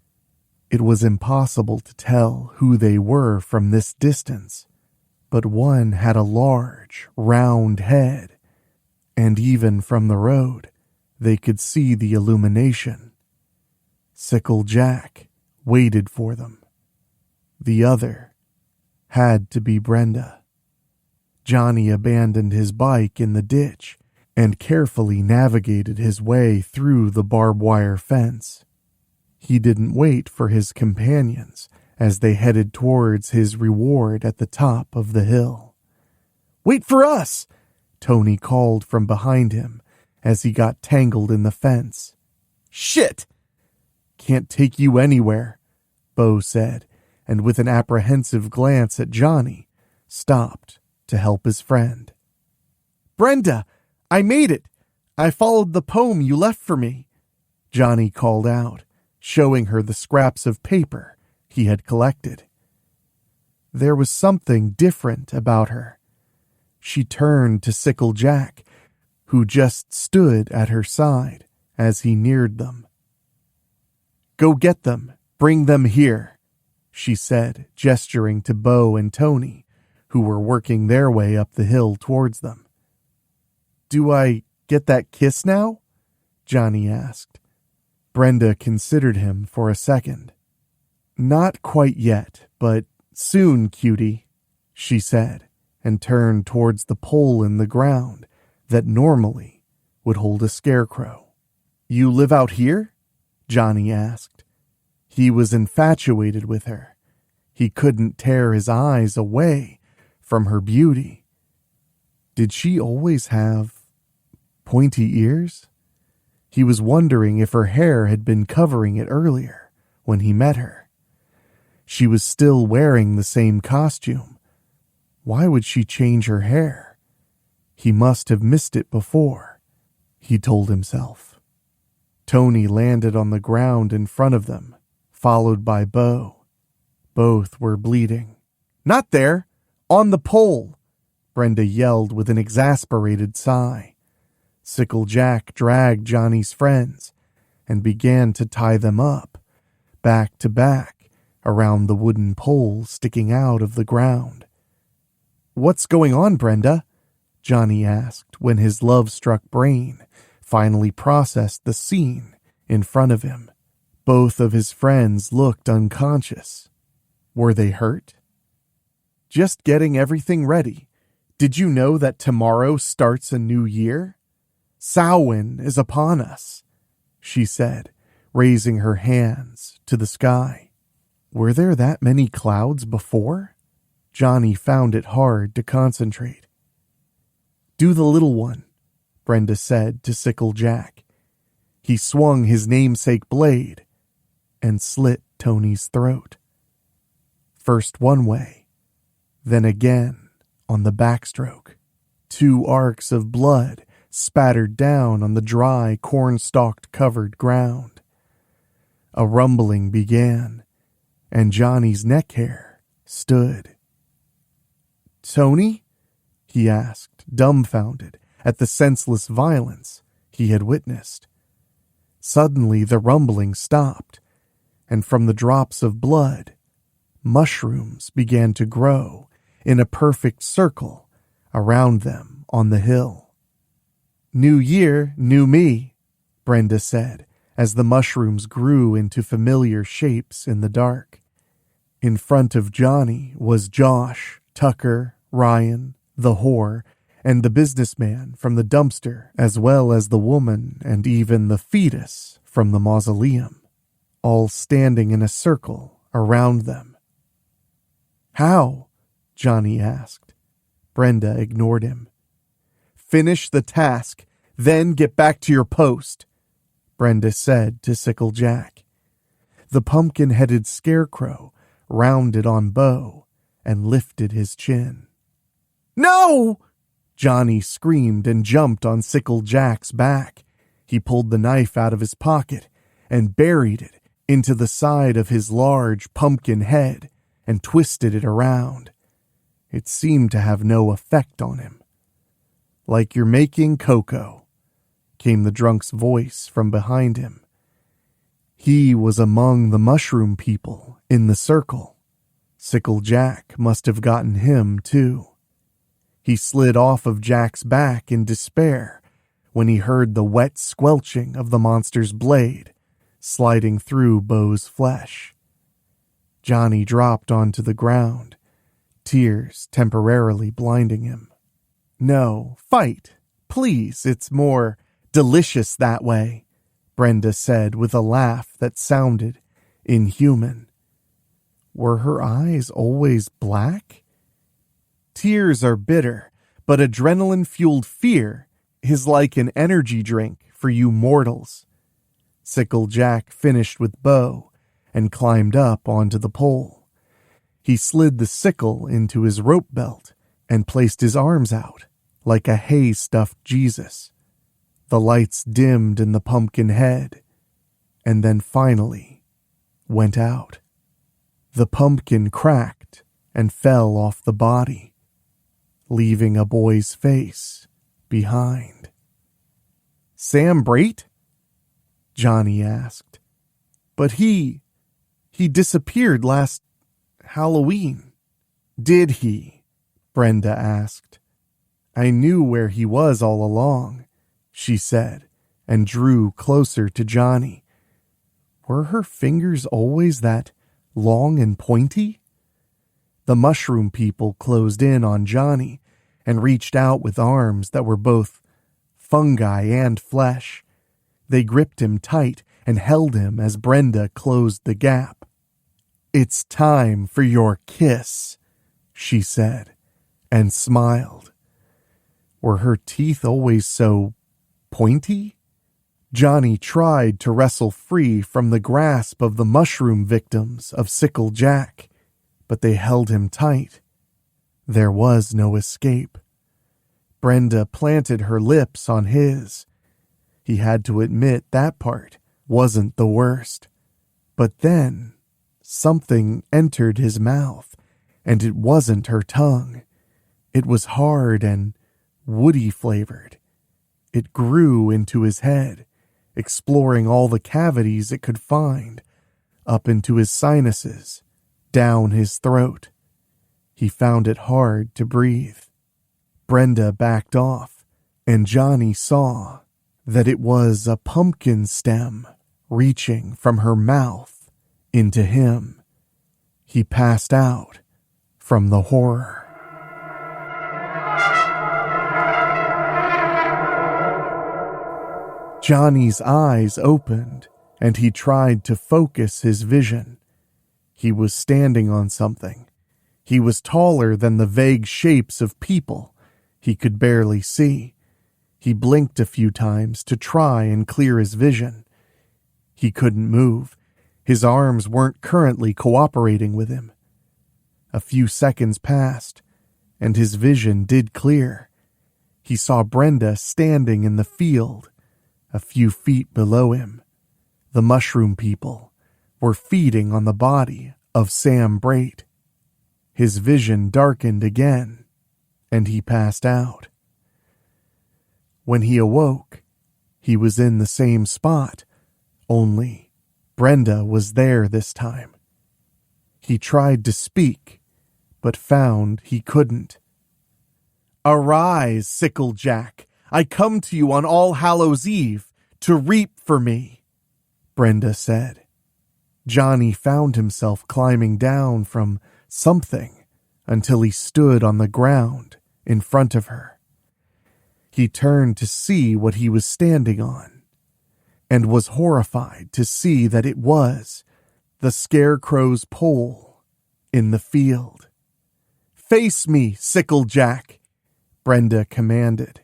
It was impossible to tell who they were from this distance, but one had a large, round head, and even from the road, they could see the illumination. Sickle Jack waited for them. The other had to be Brenda. Johnny abandoned his bike in the ditch and carefully navigated his way through the barbed wire fence. He didn't wait for his companions as they headed towards his reward at the top of the hill. "Wait for us!" Tony called from behind him as he got tangled in the fence. "Shit! Can't take you anywhere," Bo said, and with an apprehensive glance at Johnny, stopped to help his friend. "Brenda, I made it! I followed the poem you left for me," Johnny called out, showing her the scraps of paper he had collected. There was something different about her. She turned to Sickle Jack, who just stood at her side as he neared them. "Go get them. Bring them here," she said, gesturing to Bo and Tony, who were working their way up the hill towards them. "Do I get that kiss now?" Johnny asked. Brenda considered him for a second. "Not quite yet, but soon, cutie," she said, and turned towards the pole in the ground that normally would hold a scarecrow. "You live out here?" Johnny asked. He was infatuated with her. He couldn't tear his eyes away from her beauty. Did she always have pointy ears? He was wondering if her hair had been covering it earlier when he met her. She was still wearing the same costume. Why would she change her hair? He must have missed it before, he told himself. Tony landed on the ground in front of them, followed by Bo. Both were bleeding. "Not there! On the pole!" Brenda yelled with an exasperated sigh. Sickle Jack dragged Johnny's friends and began to tie them up back to back around the wooden pole sticking out of the ground. "What's going on, Brenda?" Johnny asked when his love-struck brain finally processed the scene in front of him. Both of his friends looked unconscious. Were they hurt? "Just getting everything ready. Did you know that tomorrow starts a new year? Samhain is upon us," she said, raising her hands to the sky. Were there that many clouds before? Johnny found it hard to concentrate. "Do the little one," Brenda said to Sickle Jack. He swung his namesake blade and slit Tony's throat. First one way, then again on the backstroke. 2 arcs of blood spattered down on the dry, cornstalk covered ground. A rumbling began, and Johnny's neck hair stood. "Tony?" he asked, dumbfounded at the senseless violence he had witnessed. Suddenly the rumbling stopped, and from the drops of blood, mushrooms began to grow in a perfect circle around them on the hill. "New year, new me," Brenda said, as the mushrooms grew into familiar shapes in the dark. In front of Johnny was Josh, Tucker, Ryan, the whore, and the businessman from the dumpster, as well as the woman and even the fetus from the mausoleum, all standing in a circle around them. "How?" Johnny asked. Brenda ignored him. "Finish the task, then get back to your post," Brenda said to Sickle Jack. The pumpkin-headed scarecrow rounded on Bo and lifted his chin. "No!" Johnny screamed and jumped on Sickle Jack's back. He pulled the knife out of his pocket and buried it into the side of his large pumpkin head and twisted it around. It seemed to have no effect on him. "Like you're making cocoa," came the drunk's voice from behind him. He was among the mushroom people in the circle. Sickle Jack must have gotten him, too. He slid off of Jack's back in despair when he heard the wet squelching of the monster's blade sliding through Bo's flesh. Johnny dropped onto the ground, tears temporarily blinding him. "No, fight, please, it's more delicious that way," Brenda said with a laugh that sounded inhuman. Were her eyes always black? "Tears are bitter, but adrenaline-fueled fear is like an energy drink for you mortals." Sickle Jack finished with Bo and climbed up onto the pole. He slid the sickle into his rope belt and placed his arms out like a hay-stuffed Jesus. The lights dimmed in the pumpkin head and then finally went out. The pumpkin cracked and fell off the body, leaving a boy's face behind. "Sam Brait?" Johnny asked. "But he disappeared last Halloween." "Did he?" Brenda asked. "I knew where he was all along," she said, and drew closer to Johnny. Were her fingers always that long and pointy? The mushroom people closed in on Johnny and reached out with arms that were both fungi and flesh. They gripped him tight and held him as Brenda closed the gap. "It's time for your kiss," she said, and smiled. Were her teeth always so pointy? Johnny tried to wrestle free from the grasp of the mushroom victims of Sickle Jack, but they held him tight. There was no escape. Brenda planted her lips on his. He had to admit that part wasn't the worst. But then something entered his mouth, and it wasn't her tongue. It was hard and woody flavored. It grew into his head, exploring all the cavities it could find, up into his sinuses, down his throat. He found it hard to breathe. Brenda backed off, and Johnny saw that it was a pumpkin stem reaching from her mouth into him. He passed out from the horror. Johnny's eyes opened, and he tried to focus his vision. He was standing on something. He was taller than the vague shapes of people he could barely see. He blinked a few times to try and clear his vision. He couldn't move. His arms weren't currently cooperating with him. A few seconds passed, and his vision did clear. He saw Brenda standing in the field, a few feet below him. The mushroom people were feeding on the body of Sam Brait. His vision darkened again, and he passed out. When he awoke, he was in the same spot, only Brenda was there this time. He tried to speak, but found he couldn't. "Arise, Sickle Jack. I come to you on All Hallows' Eve to reap for me," Brenda said. Johnny found himself climbing down from something until he stood on the ground in front of her. He turned to see what he was standing on, and was horrified to see that it was the Scarecrow's pole in the field. "Face me, Sickle Jack," Brenda commanded,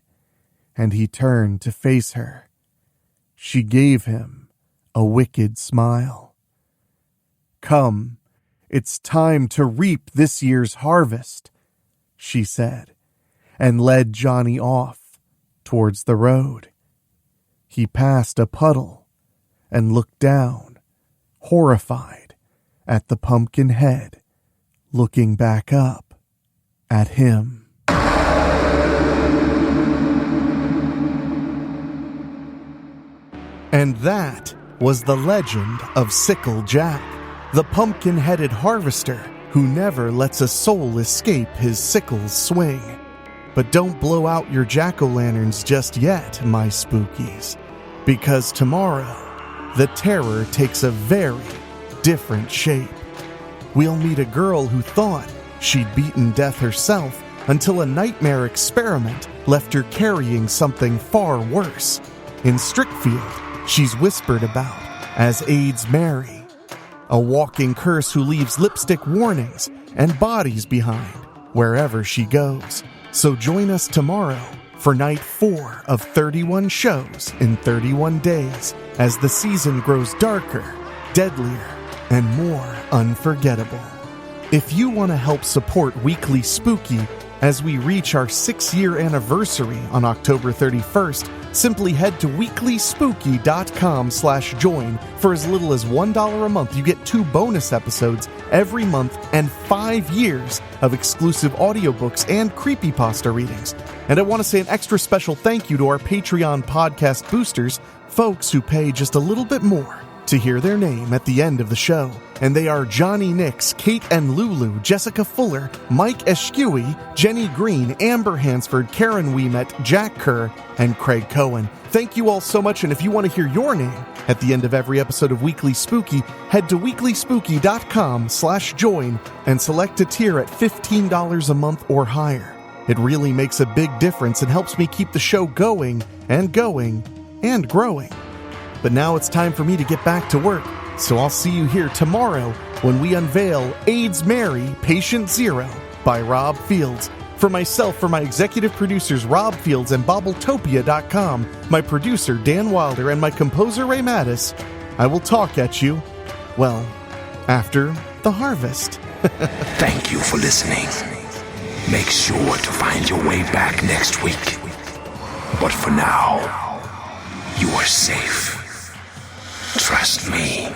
and he turned to face her. She gave him a wicked smile. "Come, it's time to reap this year's harvest," she said, and led Johnny off towards the road. He passed a puddle and looked down, horrified, at the pumpkin head, looking back up at him. And that was the legend of Sickle Jack, the pumpkin-headed harvester who never lets a soul escape his sickle's swing. But don't blow out your jack-o'-lanterns just yet, my spookies, because tomorrow, the terror takes a very different shape. We'll meet a girl who thought she'd beaten death herself until a nightmare experiment left her carrying something far worse. In Strickfield, she's whispered about as AIDS Mary, a walking curse who leaves lipstick warnings and bodies behind wherever she goes. So join us tomorrow for night 4 of 31 shows in 31 days as the season grows darker, deadlier, and more unforgettable. If you want to help support Weekly Spooky as we reach our 6-year anniversary on October 31st, simply head to weeklyspooky.com/join. For as little as $1 a month, you get 2 bonus episodes every month and 5 years of exclusive audiobooks and creepypasta readings. And I want to say an extra special thank you to our Patreon podcast boosters, folks who pay just a little bit more to hear their name at the end of the show. And they are Johnny Nix, Kate and Lulu, Jessica Fuller, Mike Eschewey, Jenny Green, Amber Hansford, Karen Weemet, Jack Kerr, and Craig Cohen. Thank you all so much, and if you want to hear your name at the end of every episode of Weekly Spooky, head to weeklyspooky.com/join and select a tier at $15 a month or higher. It really makes a big difference and helps me keep the show going and going and growing. But now it's time for me to get back to work, so I'll see you here tomorrow when we unveil AIDS Mary, Patient Zero by Rob Fields. For myself, for my executive producers Rob Fields and Bobbletopia.com, my producer Dan Wilder, and my composer Ray Mattis, I will talk at you, well, after the harvest. Thank you for listening. Make sure to find your way back next week. But for now, you are safe. Trust me.